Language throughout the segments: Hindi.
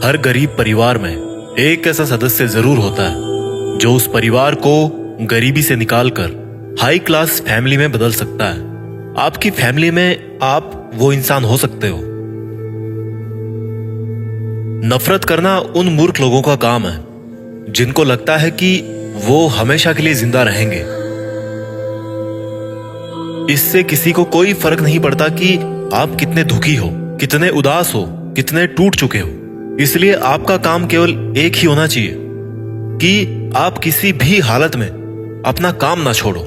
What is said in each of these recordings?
हर गरीब परिवार में एक ऐसा सदस्य जरूर होता है जो उस परिवार को गरीबी से निकालकर हाई क्लास फैमिली में बदल सकता है। आपकी फैमिली में आप वो इंसान हो सकते हो। नफरत करना उन मूर्ख लोगों का काम है जिनको लगता है कि वो हमेशा के लिए जिंदा रहेंगे। इससे किसी को कोई फर्क नहीं पड़ता कि आप कितने दुखी हो, कितने उदास हो, कितने टूट चुके हो। इसलिए आपका काम केवल एक ही होना चाहिए कि आप किसी भी हालत में अपना काम ना छोड़ो।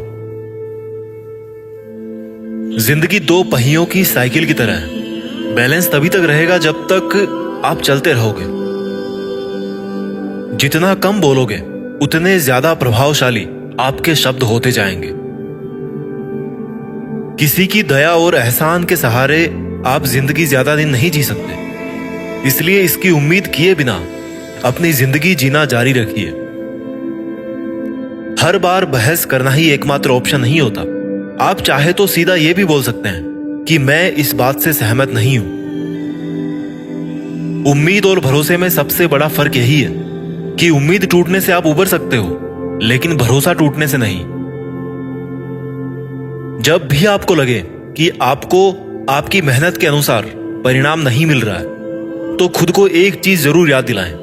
जिंदगी दो पहियों की साइकिल की तरह है। बैलेंस तभी तक रहेगा जब तक आप चलते रहोगे। जितना कम बोलोगे उतने ज्यादा प्रभावशाली आपके शब्द होते जाएंगे। किसी की दया और एहसान के सहारे आप जिंदगी ज्यादा दिन नहीं जी सकते। इसलिए इसकी उम्मीद किए बिना अपनी जिंदगी जीना जारी रखिए। हर बार बहस करना ही एकमात्र ऑप्शन नहीं होता। आप चाहे तो सीधा यह भी बोल सकते हैं कि मैं इस बात से सहमत नहीं हूं। उम्मीद और भरोसे में सबसे बड़ा फर्क यही है कि उम्मीद टूटने से आप उबर सकते हो, लेकिन भरोसा टूटने से नहीं। जब भी आपको लगे कि आपको आपकी मेहनत के अनुसार परिणाम नहीं मिल रहा है, तो खुद को एक चीज जरूर याद दिलाएं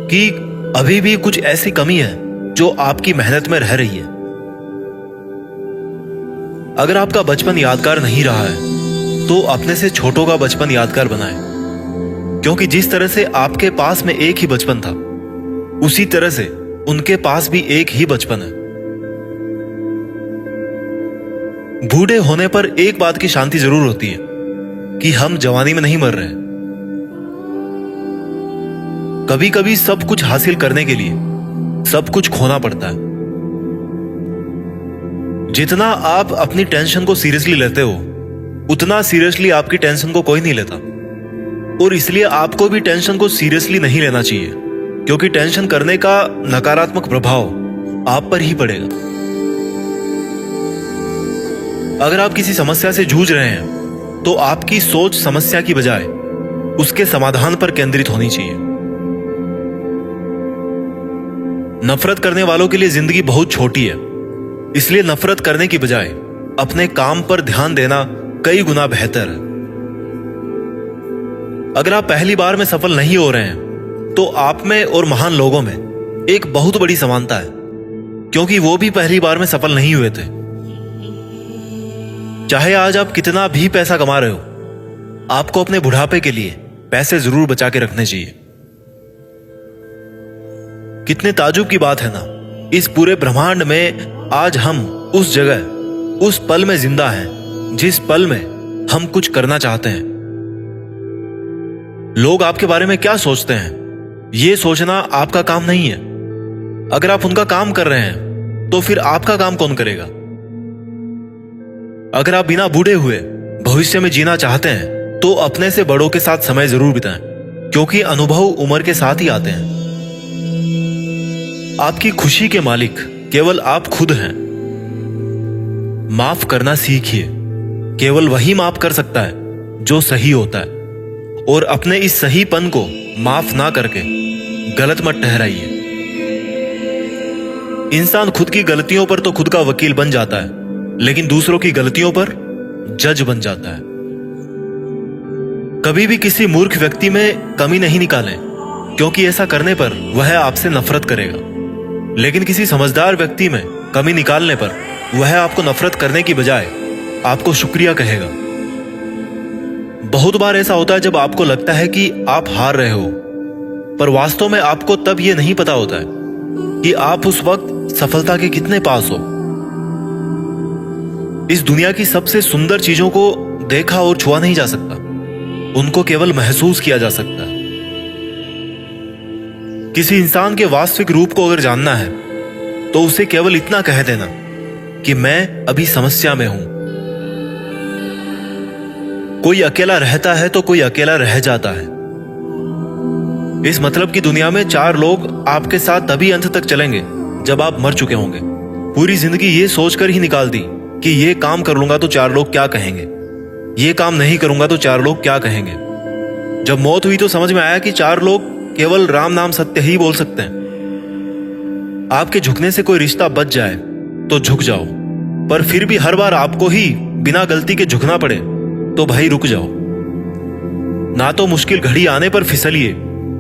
कि अभी भी कुछ ऐसी कमी है जो आपकी मेहनत में रह रही है। अगर आपका बचपन यादगार नहीं रहा है तो अपने से छोटों का बचपन यादगार बनाएं, क्योंकि जिस तरह से आपके पास में एक ही बचपन था, उसी तरह से उनके पास भी एक ही बचपन है। बूढ़े होने पर एक बात की शांति जरूर होती है कि हम जवानी में नहीं मर रहे। कभी कभी सब कुछ हासिल करने के लिए सब कुछ खोना पड़ता है। जितना आप अपनी टेंशन को सीरियसली लेते हो, उतना सीरियसली आपकी टेंशन को कोई नहीं लेता। और इसलिए आपको भी टेंशन को सीरियसली नहीं लेना चाहिए, क्योंकि टेंशन करने का नकारात्मक प्रभाव आप पर ही पड़ेगा। अगर आप किसी समस्या से जूझ रहे हैं तो आपकी सोच समस्या की बजाय उसके समाधान पर केंद्रित होनी चाहिए। नफरत करने वालों के लिए जिंदगी बहुत छोटी है, इसलिए नफरत करने की बजाय अपने काम पर ध्यान देना कई गुना बेहतर है। अगर आप पहली बार में सफल नहीं हो रहे हैं तो आप में और महान लोगों में एक बहुत बड़ी समानता है, क्योंकि वो भी पहली बार में सफल नहीं हुए थे। चाहे आज आप कितना भी पैसा कमा रहे हो, आपको अपने बुढ़ापे के लिए पैसे जरूर बचा के रखने चाहिए। कितने ताजुब की बात है ना, इस पूरे ब्रह्मांड में आज हम उस जगह, उस पल में जिंदा हैं जिस पल में हम कुछ करना चाहते हैं। लोग आपके बारे में क्या सोचते हैं, यह सोचना आपका काम नहीं है। अगर आप उनका काम कर रहे हैं तो फिर आपका काम कौन करेगा? अगर आप बिना बूढ़े हुए भविष्य में जीना चाहते हैं तो अपने से बड़ों के साथ समय जरूर बिताएं, क्योंकि अनुभव उम्र के साथ ही आते हैं। आपकी खुशी के मालिक केवल आप खुद हैं। माफ करना सीखिए। केवल वही माफ कर सकता है जो सही होता है, और अपने इस सहीपन को माफ ना करके गलत मत ठहराइए। इंसान खुद की गलतियों पर तो खुद का वकील बन जाता है, लेकिन दूसरों की गलतियों पर जज बन जाता है। कभी भी किसी मूर्ख व्यक्ति में कमी नहीं निकालें, क्योंकि ऐसा करने पर वह आपसे नफरत करेगा। लेकिन किसी समझदार व्यक्ति में कमी निकालने पर वह आपको नफरत करने की बजाय आपको शुक्रिया कहेगा। बहुत बार ऐसा होता है जब आपको लगता है कि आप हार रहे हो, पर वास्तव में आपको तब यह नहीं पता होता है कि आप उस वक्त सफलता के कितने पास हो। इस दुनिया की सबसे सुंदर चीजों को देखा और छुआ नहीं जा सकता, उनको केवल महसूस किया जा सकता है। किसी इंसान के वास्तविक रूप को अगर जानना है तो उसे केवल इतना कह देना कि मैं अभी समस्या में हूं। कोई अकेला रहता है तो कोई अकेला रह जाता है। इस मतलब की दुनिया में 4 लोग आपके साथ तभी अंत तक चलेंगे जब आप मर चुके होंगे। पूरी जिंदगी ये सोचकर ही निकाल दी कि ये काम कर लूंगा तो 4 लोग क्या कहेंगे, ये काम नहीं करूंगा तो 4 लोग क्या कहेंगे। जब मौत हुई तो समझ में आया कि 4 लोग केवल राम नाम सत्य ही बोल सकते हैं। आपके झुकने से कोई रिश्ता बच जाए तो झुक जाओ, पर फिर भी हर बार आपको ही बिना गलती के झुकना पड़े तो भाई रुक जाओ। ना तो मुश्किल घड़ी आने पर फिसलिए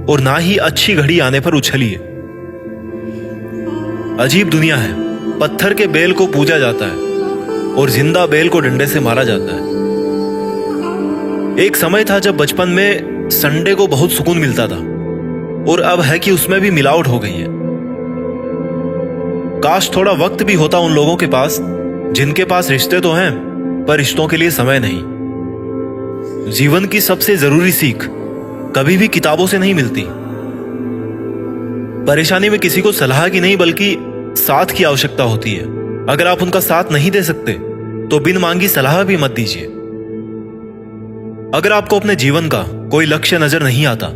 और ना ही अच्छी घड़ी आने पर उछलिए। अजीब दुनिया है, पत्थर के बेल को पूजा जाता है और जिंदा बेल को डंडे से मारा जाता है। एक समय था जब बचपन में संडे को बहुत सुकून मिलता था, और अब है कि उसमें भी मिलावट हो गई है। काश थोड़ा वक्त भी होता उन लोगों के पास जिनके पास रिश्ते तो हैं पर रिश्तों के लिए समय नहीं। जीवन की सबसे जरूरी सीख कभी भी किताबों से नहीं मिलती। परेशानी में किसी को सलाह की नहीं बल्कि साथ की आवश्यकता होती है। अगर आप उनका साथ नहीं दे सकते तो बिन मांगी सलाह भी मत दीजिए। अगर आपको अपने जीवन का कोई लक्ष्य नजर नहीं आता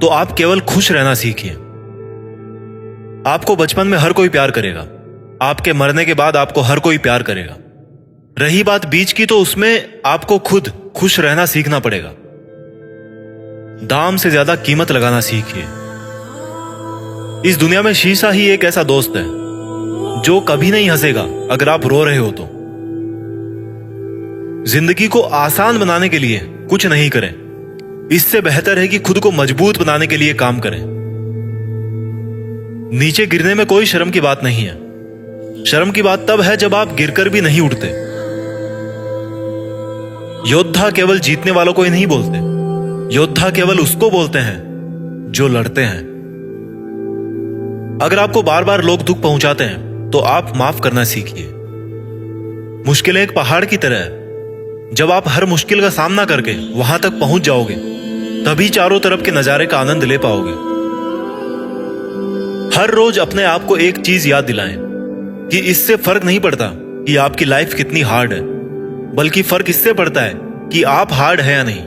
तो आप केवल खुश रहना सीखिए। आपको बचपन में हर कोई प्यार करेगा, आपके मरने के बाद आपको हर कोई प्यार करेगा। रही बात बीच की, तो उसमें आपको खुद खुश रहना सीखना पड़ेगा। दाम से ज्यादा कीमत लगाना सीखिए। इस दुनिया में शीशा ही एक ऐसा दोस्त है जो कभी नहीं हंसेगा अगर आप रो रहे हो तो। जिंदगी को आसान बनाने के लिए कुछ नहीं करें, इससे बेहतर है कि खुद को मजबूत बनाने के लिए काम करें। नीचे गिरने में कोई शर्म की बात नहीं है। शर्म की बात तब है जब आप गिरकर भी नहीं उठते। योद्धा केवल जीतने वालों को ही नहीं बोलते, योद्धा केवल उसको बोलते हैं जो लड़ते हैं। अगर आपको बार बार लोग दुख पहुंचाते हैं तो आप माफ करना सीखिए। मुश्किलें एक पहाड़ की तरह है, जब आप हर मुश्किल का सामना करके वहां तक पहुंच जाओगे तभी चारों तरफ के नजारे का आनंद ले पाओगे। हर रोज अपने आप को एक चीज याद दिलाएं कि इससे फर्क नहीं पड़ता कि आपकी लाइफ कितनी हार्ड है, बल्कि फर्क इससे पड़ता है कि आप हार्ड है या नहीं।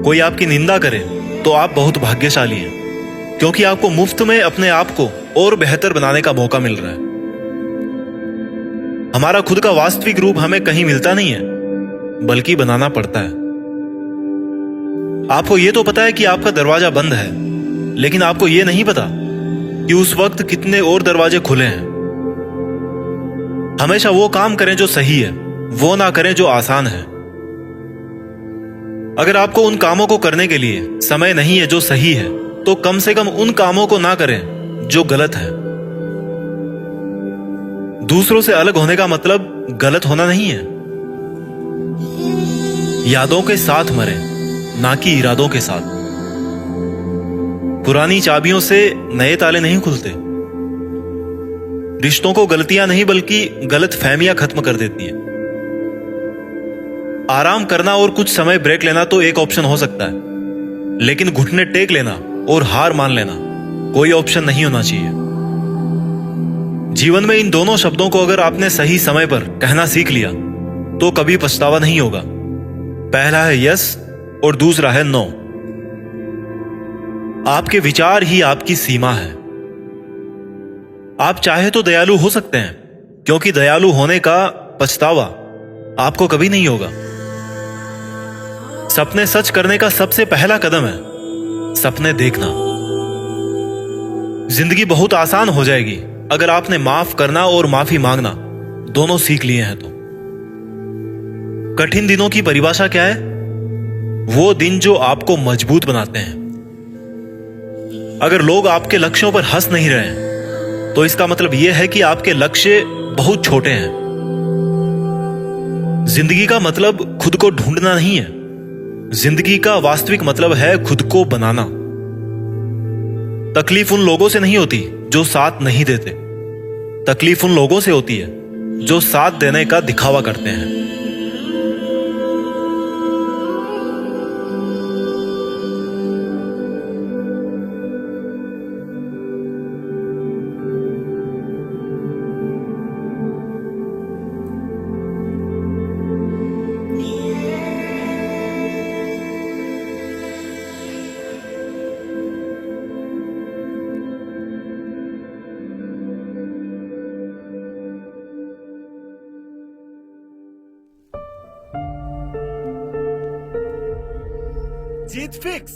कोई आपकी निंदा करे तो आप बहुत भाग्यशाली हैं, क्योंकि आपको मुफ्त में अपने आप को और बेहतर बनाने का मौका मिल रहा है। हमारा खुद का वास्तविक रूप हमें कहीं मिलता नहीं है, बल्कि बनाना पड़ता है। आपको यह तो पता है कि आपका दरवाजा बंद है, लेकिन आपको यह नहीं पता कि उस वक्त कितने और दरवाजे खुले हैं। हमेशा वो काम करें जो सही है, वो ना करें जो आसान है। अगर आपको उन कामों को करने के लिए समय नहीं है जो सही है, तो कम से कम उन कामों को ना करें जो गलत है। दूसरों से अलग होने का मतलब गलत होना नहीं है। यादों के साथ मरे, ना कि इरादों के साथ। पुरानी चाबियों से नए ताले नहीं खुलते। रिश्तों को गलतियां नहीं बल्कि गलत फहमियां खत्म कर देती है। आराम करना और कुछ समय ब्रेक लेना तो एक ऑप्शन हो सकता है, लेकिन घुटने टेक लेना और हार मान लेना कोई ऑप्शन नहीं होना चाहिए। जीवन में इन दोनों शब्दों को अगर आपने सही समय पर कहना सीख लिया तो कभी पछतावा नहीं होगा। पहला है यस और दूसरा है नो। आपके विचार ही आपकी सीमा है। आप चाहे तो दयालु हो सकते हैं, क्योंकि दयालु होने का पछतावा आपको कभी नहीं होगा। सपने सच करने का सबसे पहला कदम है सपने देखना। जिंदगी बहुत आसान हो जाएगी अगर आपने माफ करना और माफी मांगना दोनों सीख लिए हैं तो। कठिन दिनों की परिभाषा क्या है? वो दिन जो आपको मजबूत बनाते हैं। अगर लोग आपके लक्ष्यों पर हंस नहीं रहे हैं तो इसका मतलब यह है कि आपके लक्ष्य बहुत छोटे हैं। जिंदगी का मतलब खुद को ढूंढना नहीं है, जिंदगी का वास्तविक मतलब है खुद को बनाना। तकलीफ उन लोगों से नहीं होती जो साथ नहीं देते, तकलीफ उन लोगों से होती है जो साथ देने का दिखावा करते हैं। जीत फिक्स।